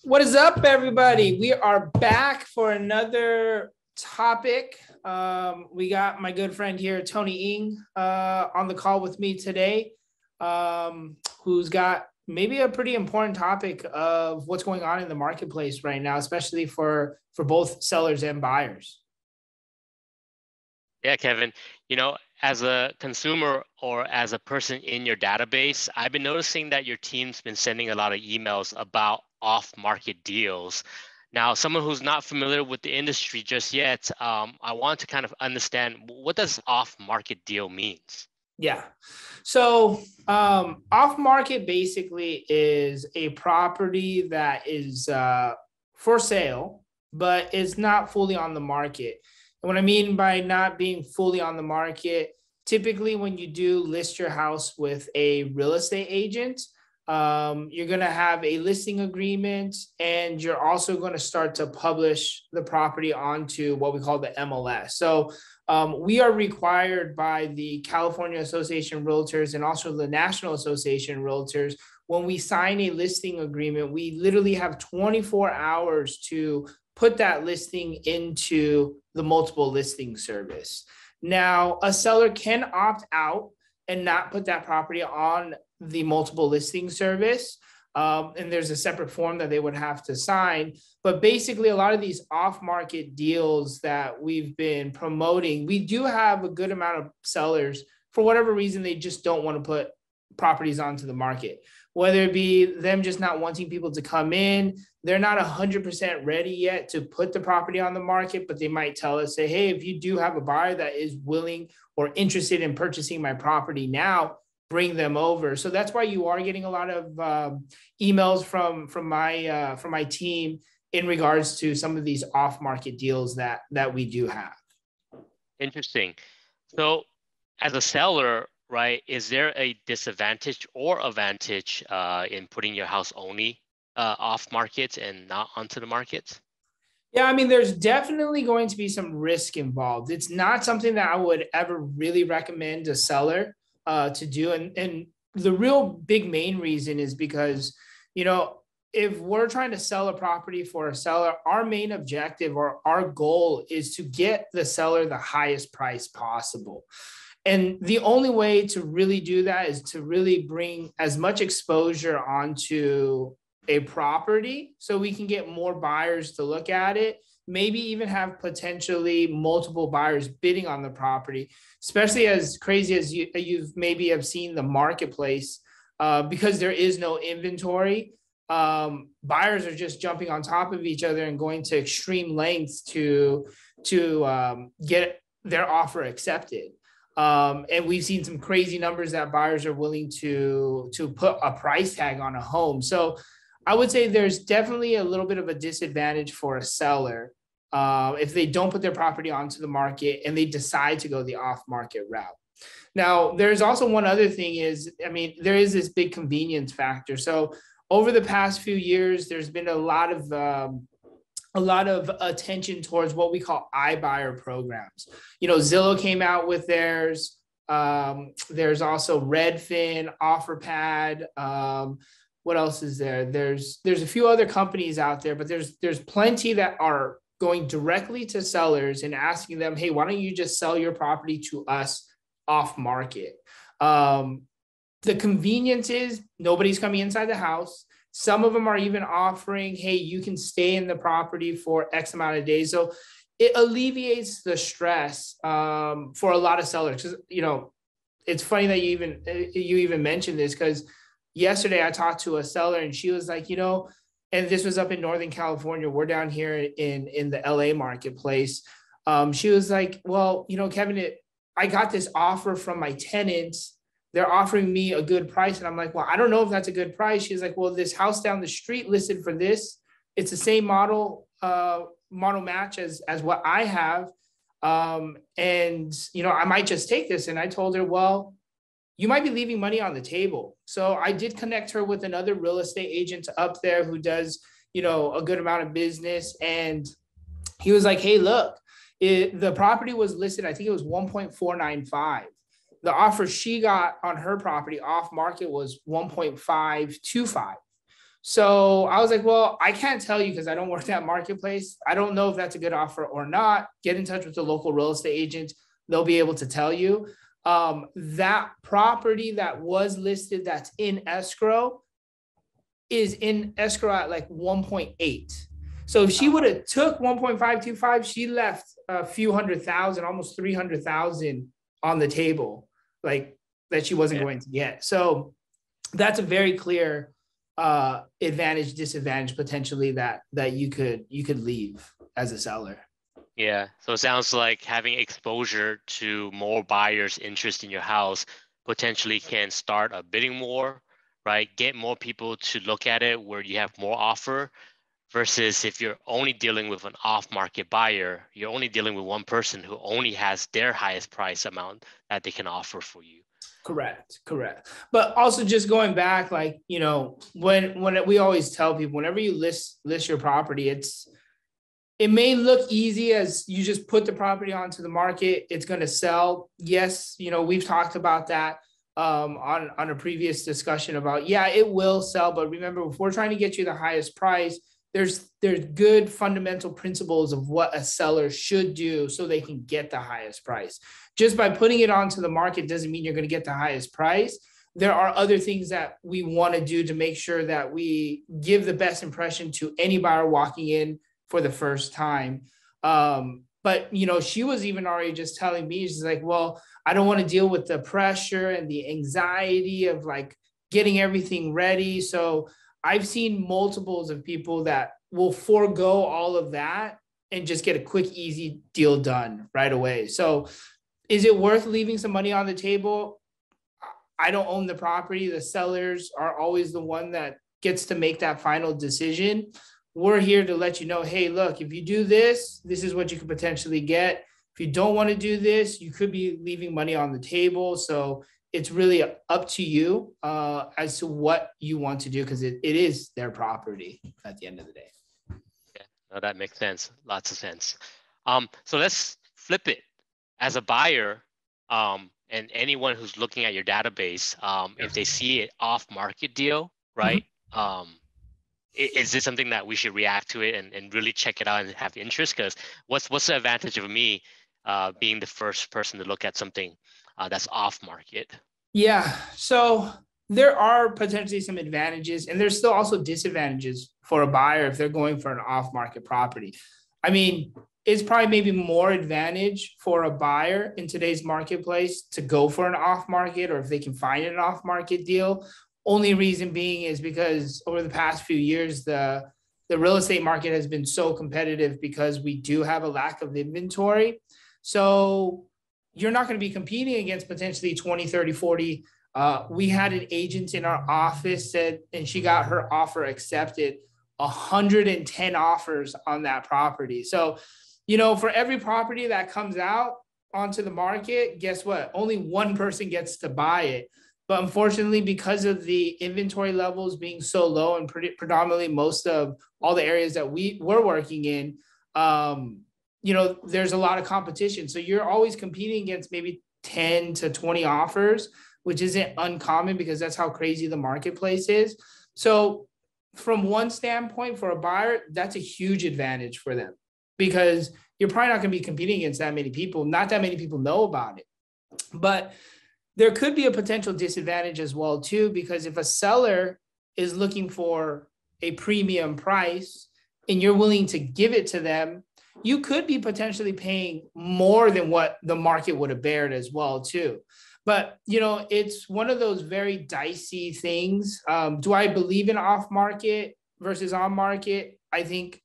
What is up, everybody? We are back for another topic. We got my good friend here, Tony Ng, on the call with me today, who's got maybe a pretty important topic of what's going on in the marketplace right now, especially for both sellers and buyers. Yeah, Kevin, as a consumer or as a person in your database, I've been noticing that your team's been sending a lot of emails about off-market deals. Now, someone who's not familiar with the industry just yet, I want to kind of understand, what does off-market deal means? Yeah. So off-market basically is a property that is for sale, but is not fully on the market. And what I mean by not being fully on the market, typically when you do list your house with a real estate agent, you're going to have a listing agreement, and you're also going to start to publish the property onto what we call the MLS. So we are required by the California Association of Realtors and also the National Association of Realtors. When we sign a listing agreement, we literally have 24 hours to put that listing into the multiple listing service. Now, a seller can opt out and not put that property on the multiple listing service. And there's a separate form that they would have to sign. But basically, a lot of these off-market deals that we've been promoting, we do have a good amount of sellers, for whatever reason, they just don't want to put properties onto the market. Whether it be them just not wanting people to come in, they're not 100% ready yet to put the property on the market, but they might tell us, say, hey, if you do have a buyer that is willing or interested in purchasing my property now, bring them over. So that's why you are getting a lot of emails from my team in regards to some of these off-market deals that we do have. Interesting. So as a seller, right, is there a disadvantage or advantage in putting your house only off market and not onto the market? Yeah, I mean, there's definitely going to be some risk involved. It's not something that I would ever really recommend a seller to do. And the real big main reason is because, if we're trying to sell a property for a seller, our main objective or our goal is to get the seller the highest price possible. And the only way to really do that is to really bring as much exposure onto a property so we can get more buyers to look at it, maybe even have potentially multiple buyers bidding on the property, especially as crazy as you've maybe have seen the marketplace, because there is no inventory. Buyers are just jumping on top of each other and going to extreme lengths to get their offer accepted. And we've seen some crazy numbers that buyers are willing to put a price tag on a home. So I would say there's definitely a little bit of a disadvantage for a seller if they don't put their property onto the market and they decide to go the off-market route. Now, there's also one other thing is, there is this big convenience factor. So over the past few years, there's been a lot of attention towards what we call iBuyer programs. Zillow came out with theirs. There's also Redfin, OfferPad. What else is there? There's a few other companies out there, but there's plenty that are going directly to sellers and asking them, hey, why don't you just sell your property to us off market? The convenience is nobody's coming inside the house. Some of them are even offering, hey, you can stay in the property for X amount of days. So it alleviates the stress for a lot of sellers. Because, it's funny that you even mentioned this, because yesterday I talked to a seller and she was like, and this was up in Northern California. We're down here in the LA marketplace. She was like, well, Kevin, I got this offer from my tenants. They're offering me a good price. And I'm like, well, I don't know if that's a good price. She's like, well, this house down the street listed for this. It's the same model match as what I have. And, I might just take this. And I told her, well, you might be leaving money on the table. So I did connect her with another real estate agent up there who does, a good amount of business. And he was like, hey, look, the property was listed, I think it was 1.495. The offer she got on her property off market was 1.525. So I was like, well, I can't tell you because I don't work that marketplace. I don't know if that's a good offer or not. Get in touch with the local real estate agent. They'll be able to tell you. That property that was listed that's in escrow is in escrow at like 1.8. So if she would have took 1.525, she left a few $100,000, almost 300,000 on the table, like that she wasn't going to get. So that's a very clear advantage, disadvantage potentially that you could leave as a seller. Yeah. So it sounds like having exposure to more buyers' interest in your house potentially can start a bidding war, right? Get more people to look at it where you have more offer versus if you're only dealing with an off-market buyer, you're only dealing with one person who only has their highest price amount that they can offer for you. Correct. But also just going back, like, you know, when we always tell people, whenever you list your property, it may look easy as you just put the property onto the market, it's going to sell. Yes, you know, we've talked about that on a previous discussion about, yeah, it will sell. But remember, if we're trying to get you the highest price, there's good fundamental principles of what a seller should do so they can get the highest price. Just by putting it onto the market doesn't mean you're going to get the highest price. There are other things that we want to do to make sure that we give the best impression to any buyer walking in for the first time. But, you know, she was even already just telling me, she's like, well, I don't want to deal with the pressure and the anxiety of like getting everything ready. So I've seen multiples of people that will forego all of that and just get a quick, easy deal done right away. So is it worth leaving some money on the table? I don't own the property. The sellers are always the one that gets to make that final decision. We're here to let you know, hey, look, if you do this, this is what you could potentially get. If you don't want to do this, you could be leaving money on the table. So it's really up to you as to what you want to do, because it is their property at the end of the day. Yeah, no, that makes sense. Lots of sense. So let's flip it. As a buyer, and anyone who's looking at your database, if they see an off-market deal, right? Mm-hmm. Is this something that we should react to it and really check it out and have interest? Because what's the advantage of me being the first person to look at something that's off market? Yeah, so there are potentially some advantages, and there's still also disadvantages for a buyer if they're going for an off market property. I mean, it's probably maybe more advantage for a buyer in today's marketplace to go for an off market, or if they can find an off market deal. Only reason being is because over the past few years, the real estate market has been so competitive because we do have a lack of inventory. So you're not going to be competing against potentially 20, 30, 40. We had an agent in our office and she got her offer accepted, 110 offers on that property. So, you know, for every property that comes out onto the market, guess what? Only one person gets to buy it. But unfortunately, because of the inventory levels being so low and predominantly most of all the areas that we're working in, you know, there's a lot of competition. So you're always competing against maybe 10 to 20 offers, which isn't uncommon because that's how crazy the marketplace is. So from one standpoint, for a buyer, that's a huge advantage for them because you're probably not going to be competing against that many people. Not that many people know about it. But there could be a potential disadvantage as well, too, because if a seller is looking for a premium price and you're willing to give it to them, you could be potentially paying more than what the market would have bared as well, too. But, you know, it's one of those very dicey things. Do I believe in off market versus on market? I think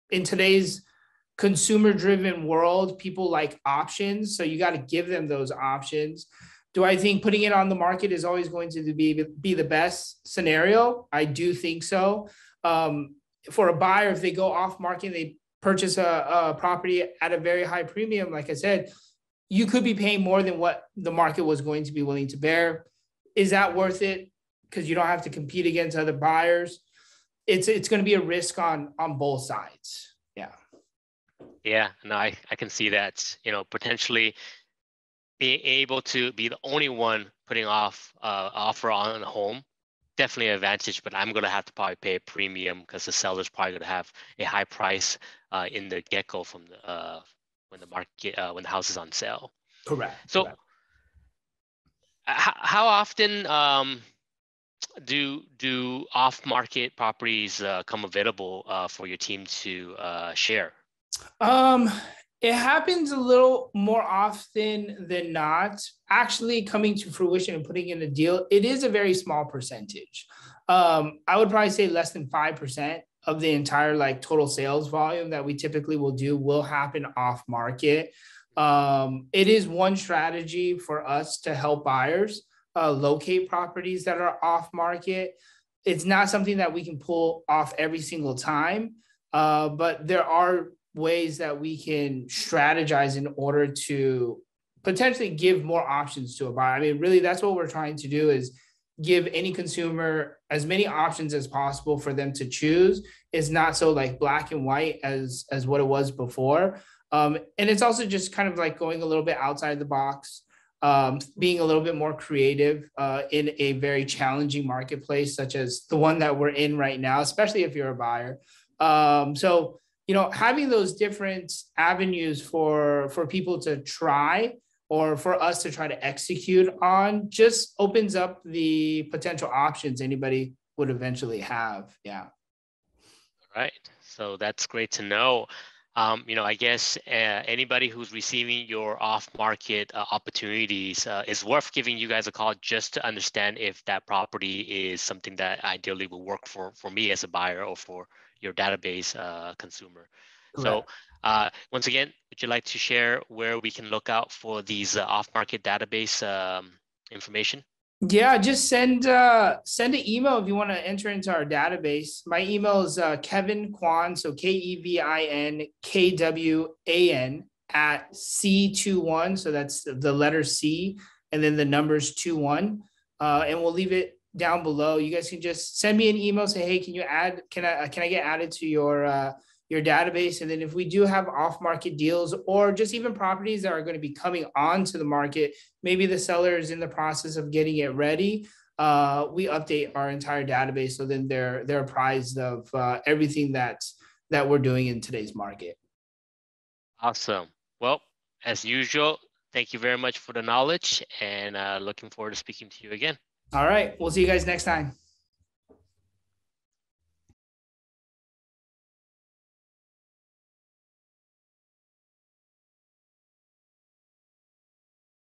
in today's consumer driven world, people like options. So you got to give them those options. Do I think putting it on the market is always going to be the best scenario? I do think so. For a buyer, if they go off market, they purchase a property at a very high premium, like I said, you could be paying more than what the market was going to be willing to bear. Is that worth it? Because you don't have to compete against other buyers. It's going to be a risk on both sides. Yeah. Yeah, no, I can see that, potentially being able to be the only one putting off offer on a home, definitely an advantage, but I'm gonna have to probably pay a premium because the seller's probably gonna have a high price in the get-go from the when the house is on sale. Correct. So Correct. how often do off-market properties come available for your team to share? Um, it happens a little more often than not. Actually, coming to fruition and putting in a deal, it is a very small percentage. I would probably say less than 5% of the entire like total sales volume that we typically will do will happen off market. It is one strategy for us to help buyers locate properties that are off market. It's not something that we can pull off every single time, but there are ways that we can strategize in order to potentially give more options to a buyer. I mean, really, that's what we're trying to do is give any consumer as many options as possible for them to choose. It's not so like black and white as what it was before. And it's also just kind of like going a little bit outside the box, being a little bit more creative in a very challenging marketplace, such as the one that we're in right now, especially if you're a buyer. So having those different avenues for people to try or for us to try to execute on just opens up the potential options anybody would eventually have. Yeah. Right. So that's great to know. I guess anybody who's receiving your off-market opportunities is worth giving you guys a call just to understand if that property is something that ideally will work for me as a buyer or for your database consumer. So Correct. once again, would you like to share where we can look out for these off-market database information? Yeah, just send an email if you want to enter into our database. My email is Kevin Kwan, so KEVIN KWAN at C21. So that's the letter C and then the numbers 21. And we'll leave it down below. You guys can just send me an email, say, hey, can I get added to your database? And then if we do have off-market deals or just even properties that are going to be coming onto the market, maybe the seller is in the process of getting it ready, we update our entire database so then they're apprised of everything that we're doing in today's market. Awesome. Well, as usual, thank you very much for the knowledge and looking forward to speaking to you again. All right, we'll see you guys next time.